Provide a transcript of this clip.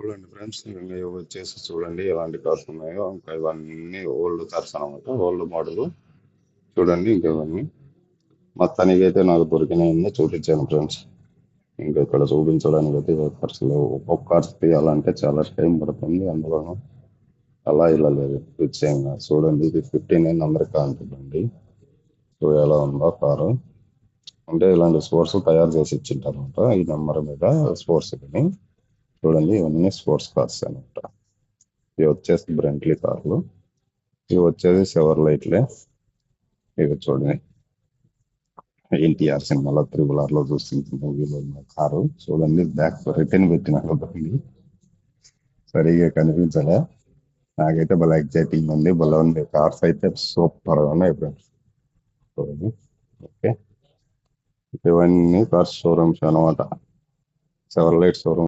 చూడండి ఫ్రెండ్స్, ఇంకా ఇవి వచ్చేసి చూడండి ఎలాంటి కార్స్ ఉన్నాయో. ఇంకా ఇవన్నీ ఓల్డ్ కార్స్ అనమాట, ఓల్డ్ మోడల్. చూడండి ఇంకా ఇవన్నీ మొత్తానికి అయితే నాకు దొరికినాయన్నీ చూపించాను ఫ్రెండ్స్. ఇంకా ఇక్కడ చూపించడానికి అయితే కార్స్ లేవు. ఒక్కొక్క కార్స్ తీయాలంటే చాలా టైం పడుతుంది. అందులోనూ అలా ఇలా లేదు, నిశ్చయంగా చూడండి. ఇది 59 అమెరికా అంటుందండి. సో ఎలా ఉందో కారు. అంటే ఇలాంటి స్పోర్ట్స్ తయారు చేసి ఇచ్చింటారనమాట ఈ నెంబర్ మీద, స్పోర్ట్స్ అని. చూడండి ఇవన్నీ స్పోర్ట్స్ కార్స్ అనమాట. ఇవి వచ్చేసి బ్రెంట్లీ కార్లు, ఇవి వచ్చేసి సెవర్ లైట్లే. ఇవి చూడండి ఎన్టీఆర్ సినిమాలో త్రిబుల్ లో చూస్తుంది మూవీలో ఉన్న కారు. చూడండి బ్యాక్ రిటర్న్ పెట్టినారు దాన్ని, సరిగా కనిపించలే. నాకైతే భలే ఎగ్జైటింగ్ ఉంది, భలే ఉంది. కార్స్ అయితే సూపర్ గా ఉన్నాయి ఫ్రెండ్స్. చూడండి. ఓకే, ఇవన్నీ కార్స్ షోరూమ్స్ అనమాట. సెవర్ లైట్ షోరూమ్.